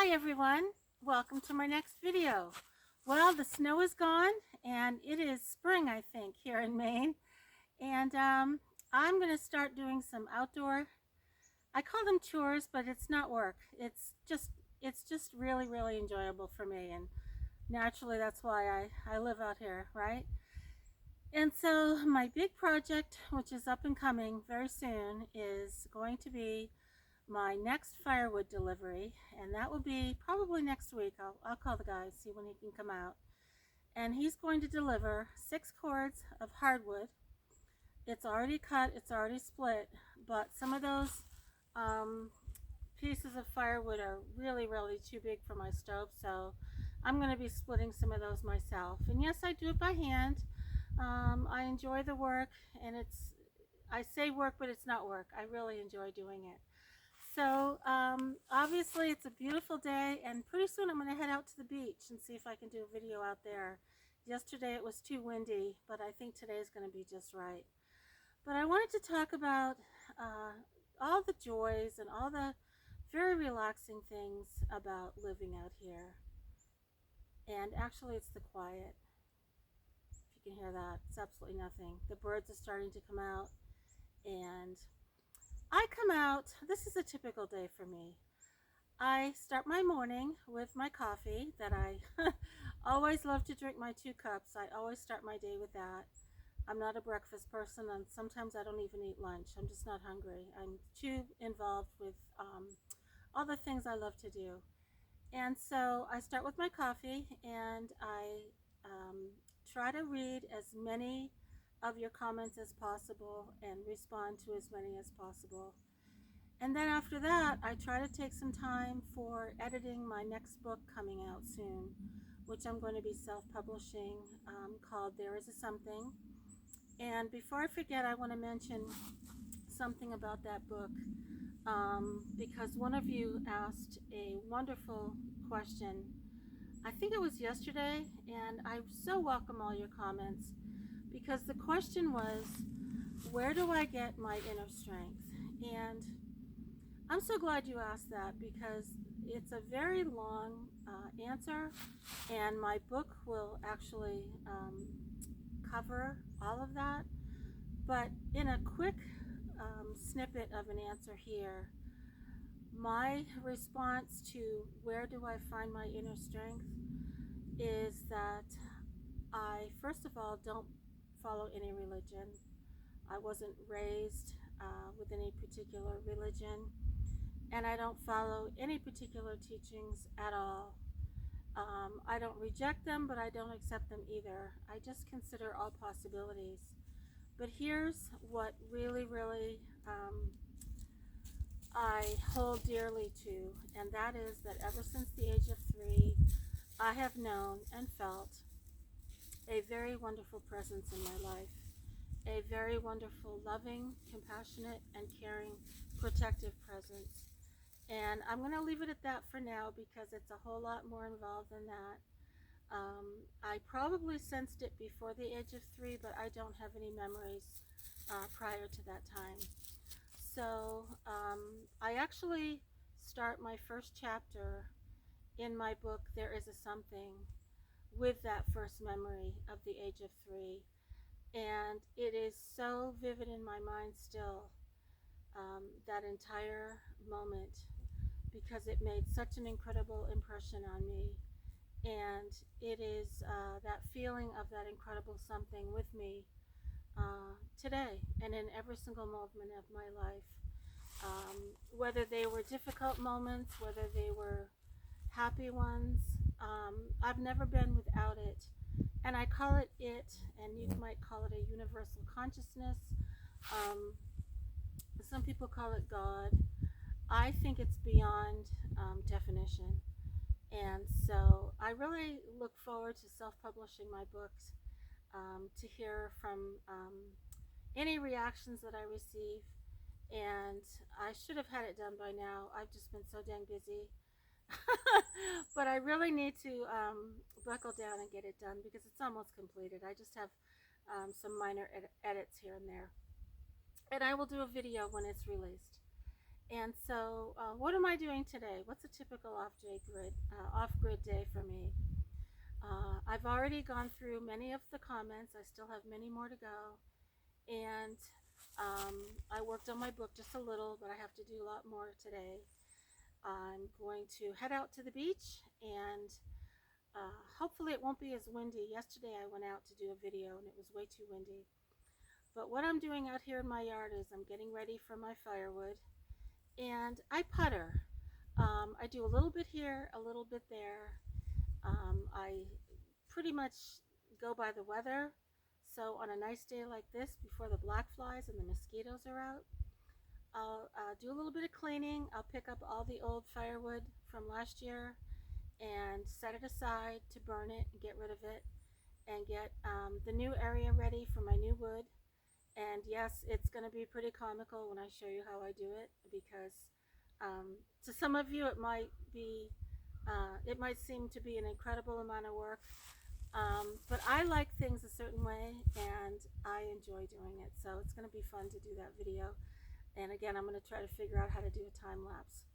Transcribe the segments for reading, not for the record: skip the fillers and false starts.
Hi everyone, welcome to my next video. Well, the snow is gone and it is spring, I think, here in Maine. And I'm going to start doing some outdoor, I call them chores, but it's not work. It's just really enjoyable for me. And naturally, that's why I live out here, right? And so my big project, which is up and coming very soon, is going to be my next firewood delivery, and that will be probably next week. I'll call the guy, see when he can come out. And he's going to deliver 6 cords of hardwood. It's already cut, it's already split, but some of those um, pieces of firewood are really too big for my stove, so I'm going to be splitting some of those myself. And yes, I do it by hand. I enjoy the work, and I say work, but it's not work. I really enjoy doing it. So obviously it's a beautiful day, and pretty soon I'm going to head out to the beach and see if I can do a video out there. Yesterday it was too windy, but I think today is going to be just right. But I wanted to talk about all the joys and all the very relaxing things about living out here. And actually it's the quiet. If you can hear that, it's absolutely nothing. The birds are starting to come out, and I come out, this is a typical day for me. I start my morning with my coffee that I always love to drink, my 2 cups. I always start my day with that. I'm not a breakfast person, and sometimes I don't even eat lunch. I'm just not hungry. I'm too involved with all the things I love to do. And so I start with my coffee, and I try to read as many of your comments as possible and respond to as many as possible. And then after that, I try to take some time for editing my next book coming out soon, which I'm going to be self-publishing, called There Is a Something. And before I forget, I want to mention something about that book, because one of you asked a wonderful question. I think it was yesterday, and I so welcome all your comments, because the question was, where do I get my inner strength? And I'm so glad you asked that, because it's a very long answer, and my book will actually cover all of that. But in a quick snippet of an answer here, my response to where do I find my inner strength is that I, first of all, don't follow any religion. I wasn't raised with any particular religion, and I don't follow any particular teachings at all. I don't reject them, but I don't accept them either. I just consider all possibilities. But here's what really I hold dearly to, and that is that ever since the age of 3, I have known and felt a very wonderful presence in my life. A very wonderful, loving, compassionate, and caring, protective presence. And I'm going to leave it at that for now, because it's a whole lot more involved than that. I probably sensed it before the age of 3, but I don't have any memories prior to that time. So I actually start my first chapter in my book, There Is a Something, with that first memory of the age of 3. And it is so vivid in my mind still, that entire moment, because it made such an incredible impression on me. And it is that feeling of that incredible something with me today and in every single moment of my life. Whether they were difficult moments, whether they were happy ones, I've never been without it. And I call it, and you might call it a universal consciousness. Some people call it God. I think it's beyond definition. And so I really look forward to self-publishing my books, to hear from any reactions that I receive. And I should have had it done by now. I've just been so dang busy. But I really need to buckle down and get it done, because it's almost completed. I just have some minor edits here and there. And I will do a video when it's released. And so, what am I doing today? What's a typical off-grid day for me? I've already gone through many of the comments. I still have many more to go. And I worked on my book just a little, but I have to do a lot more today. I'm going to head out to the beach, and hopefully it won't be as windy. Yesterday I went out to do a video and it was way too windy. But what I'm doing out here in my yard is I'm getting ready for my firewood, and I putter. I do a little bit here, a little bit there. I pretty much go by the weather. So on a nice day like this, before the black flies and the mosquitoes are out, I'll do a little bit of cleaning. I'll pick up all the old firewood from last year and set it aside to burn it and get rid of it, and get the new area ready for my new wood. And yes, it's going to be pretty comical when I show you how I do it, because to some of you it might seem to be an incredible amount of work, but I like things a certain way and I enjoy doing it. So it's going to be fun to do that video. And again, I'm going to try to figure out how to do a time lapse.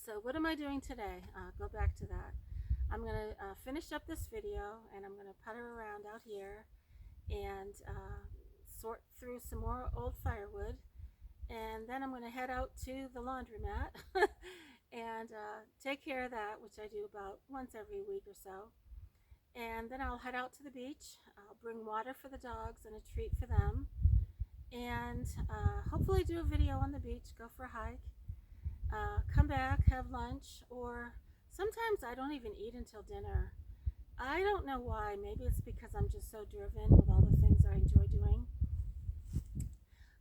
So what am I doing today? Go back to that. I'm going to finish up this video, and I'm going to putter around out here and sort through some more old firewood, and then I'm going to head out to the laundromat and take care of that, which I do about once every week or so. And then I'll head out to the beach. I'll bring water for the dogs and a treat for them, and hopefully do a video on the beach, go for a hike, come back, have lunch, or sometimes I don't even eat until dinner. I don't know why. Maybe it's because I'm just so driven with all the things I enjoy doing.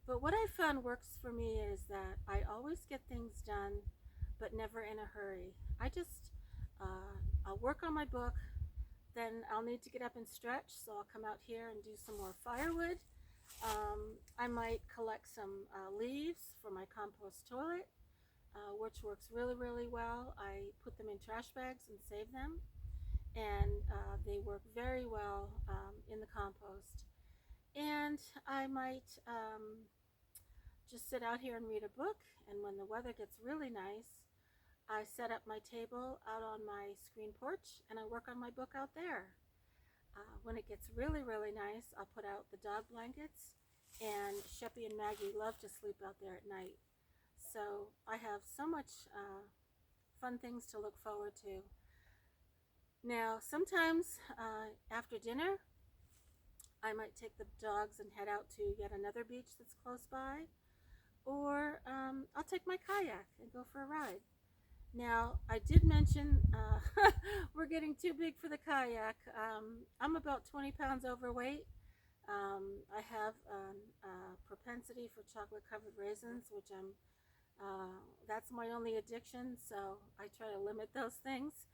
But what I found works for me is that I always get things done, but never in a hurry. I'll work on my book, then I'll need to get up and stretch, so I'll come out here and do some more firewood. I might collect some leaves for my compost toilet, which works really, really well. I put them in trash bags and save them, and they work very well in the compost. And I might just sit out here and read a book, and when the weather gets really nice, I set up my table out on my screen porch and I work on my book out there. When it gets really, really nice, I'll put out the dog blankets, and Sheppy and Maggie love to sleep out there at night. So I have so much fun things to look forward to. Now, sometimes after dinner, I might take the dogs and head out to yet another beach that's close by, or I'll take my kayak and go for a ride. Now, I did mention we're getting too big for the kayak. I'm about 20 pounds overweight. I have a propensity for chocolate-covered raisins, which that's my only addiction, so I try to limit those things.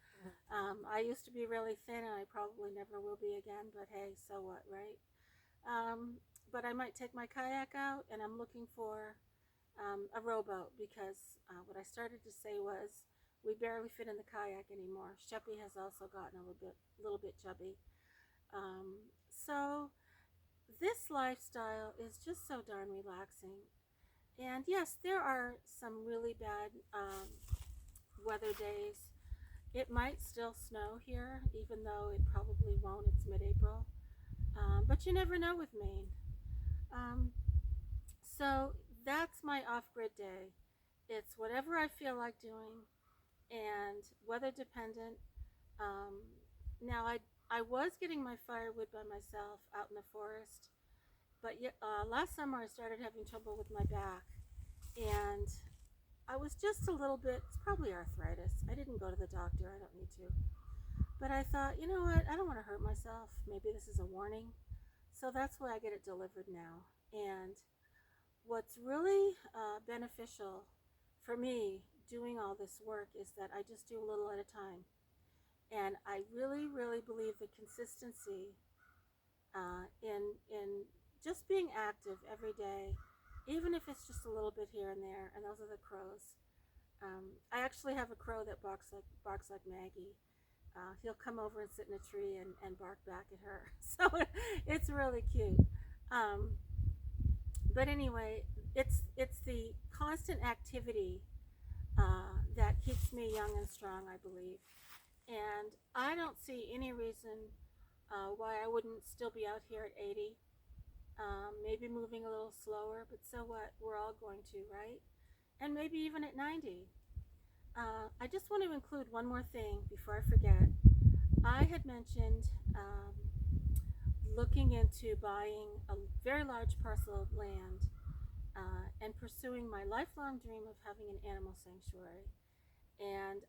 I used to be really thin, and I probably never will be again, but hey, so what, right? But I might take my kayak out, and I'm looking for a rowboat, because what I started to say was we barely fit in the kayak anymore. Sheppy has also gotten a little bit chubby. So this lifestyle is just so darn relaxing. And yes, there are some really bad weather days. It might still snow here, even though it probably won't. It's mid-April. But you never know with Maine. So that's my off-grid day. It's whatever I feel like doing, and weather dependent. Now I was getting my firewood by myself out in the forest, but last summer I started having trouble with my back, and I was just a little bit, it's probably arthritis. I didn't go to the doctor, I don't need to. But I thought, you know what, I don't want to hurt myself. Maybe this is a warning. So that's why I get it delivered now. And what's really beneficial for me doing all this work is that I just do a little at a time. And I really, really believe the consistency in just being active every day, even if it's just a little bit here and there. And those are the crows. I actually have a crow that barks like Maggie. He'll come over and sit in a tree and bark back at her. So it's really cute. But anyway, it's the constant activity that keeps me young and strong, I believe. And I don't see any reason why I wouldn't still be out here at 80. Maybe moving a little slower, but so what? We're all going to, right? And maybe even at 90. I just want to include one more thing before I forget. I had mentioned looking into buying a very large parcel of land and pursuing my lifelong dream of having an animal sanctuary. And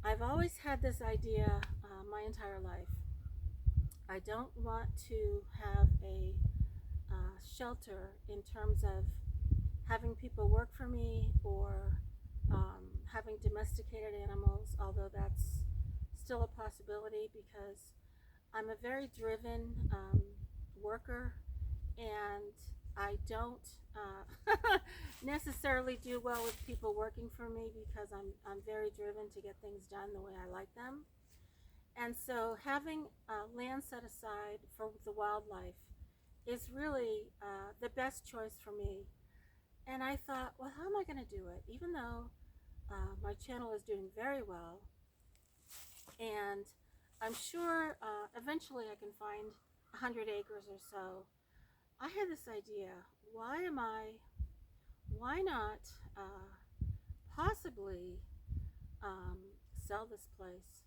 I've always had this idea my entire life. I don't want to have a shelter in terms of having people work for me or having domesticated animals, although that's still a possibility because I'm a very driven worker, and I don't necessarily do well with people working for me because I'm very driven to get things done the way I like them. And so having land set aside for the wildlife is really the best choice for me. And I thought, well, how am I going to do it? Even though my channel is doing very well, and I'm sure eventually I can find 100 acres or so. I had this idea. Why not possibly um, sell this place?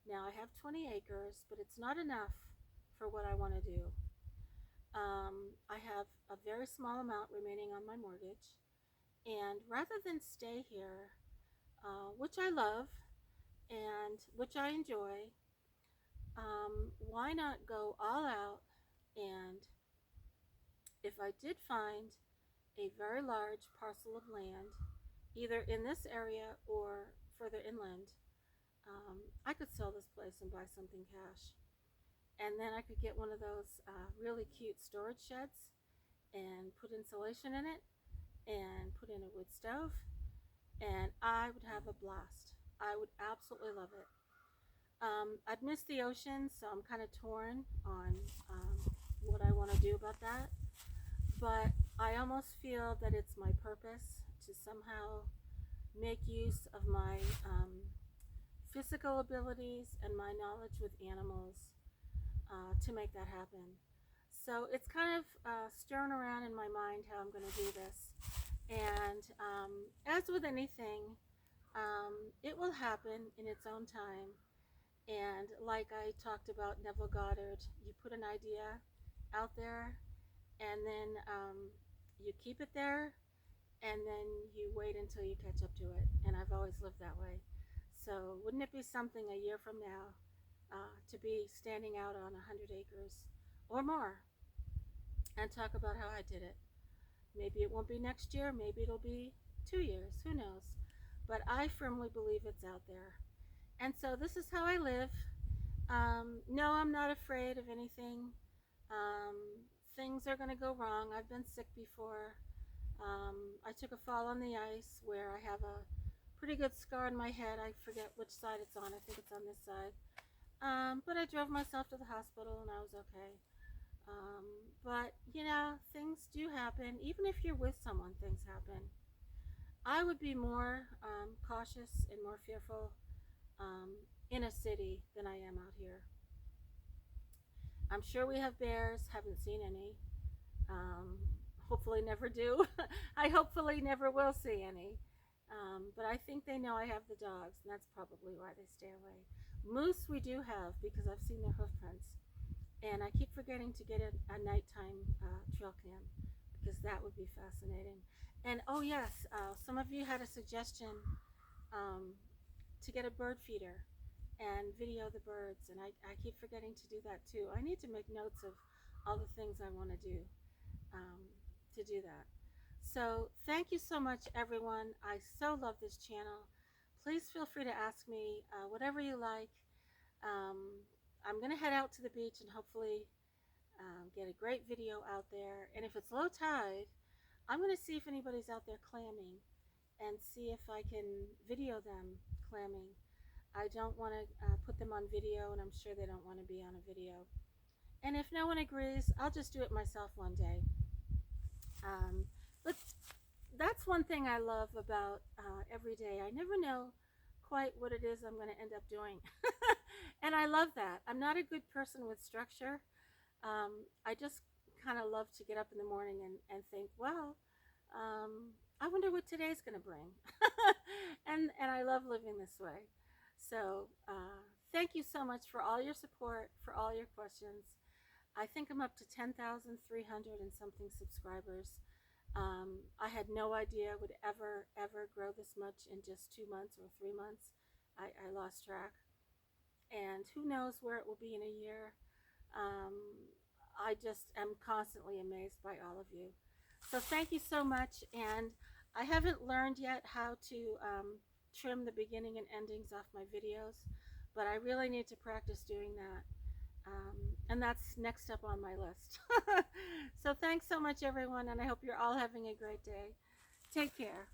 Now I have 20 acres, but it's not enough for what I want to do. I have a very small amount remaining on my mortgage, and rather than stay here, which I love and which I enjoy, why not go all out? And if I did find a very large parcel of land, either in this area or further inland, I could sell this place and buy something cash. And then I could get one of those really cute storage sheds and put insulation in it and put in a wood stove, and I would have a blast. I would absolutely love it. I'd miss the ocean, so I'm kind of torn on what I want to do about that. But I almost feel that it's my purpose to somehow make use of my physical abilities and my knowledge with animals to make that happen. So it's kind of stirring around in my mind how I'm going to do this. And as with anything, it will happen in its own time. And like I talked about Neville Goddard, you put an idea out there, and then you keep it there, and then you wait until you catch up to it. And I've always lived that way. So wouldn't it be something a year from now to be standing out on 100 acres or more and talk about how I did it? Maybe it won't be next year, maybe it'll be 2 years, who knows? But I firmly believe it's out there. And so this is how I live. No, I'm not afraid of anything. Um, Things are going to go wrong. I've been sick before. I took a fall on the ice where I have a pretty good scar on my head. I forget which side it's on. I think it's on this side. But I drove myself to the hospital and I was okay. But, you know, things do happen. Even if you're with someone, things happen. I would be more cautious and more fearful in a city than I am out here. I'm sure we have bears, haven't seen any. Hopefully never do. I hopefully never will see any. But I think they know I have the dogs, and that's probably why they stay away. Moose we do have because I've seen their hoof prints. And I keep forgetting to get a nighttime trail cam because that would be fascinating. And oh yes, some of you had a suggestion to get a bird feeder and video the birds, and I keep forgetting to do that too. I need to make notes of all the things I want to do to do that. So thank you so much, everyone. I so love this channel. Please feel free to ask me whatever you like. I'm going to head out to the beach and hopefully get a great video out there. And if it's low tide, I'm going to see if anybody's out there clamming and see if I can video them clamming. I don't want to put them on video, and I'm sure they don't want to be on a video. And if no one agrees, I'll just do it myself one day. But that's one thing I love about every day. I never know quite what it is I'm going to end up doing. And I love that. I'm not a good person with structure. I just kind of love to get up in the morning and think, well, I wonder what today's going to bring. And I love living this way. So thank you so much for all your support, for all your questions. I think I'm up to 10,300 and something subscribers. I had no idea I would ever grow this much in just 2 months or 3 months. I lost track. And who knows where it will be in a year. Um, I just am constantly amazed by all of you. So thank you so much. And I haven't learned yet how to trim the beginning and endings off my videos, but I really need to practice doing that. And that's next up on my list. So thanks so much, everyone, and I hope you're all having a great day. Take care.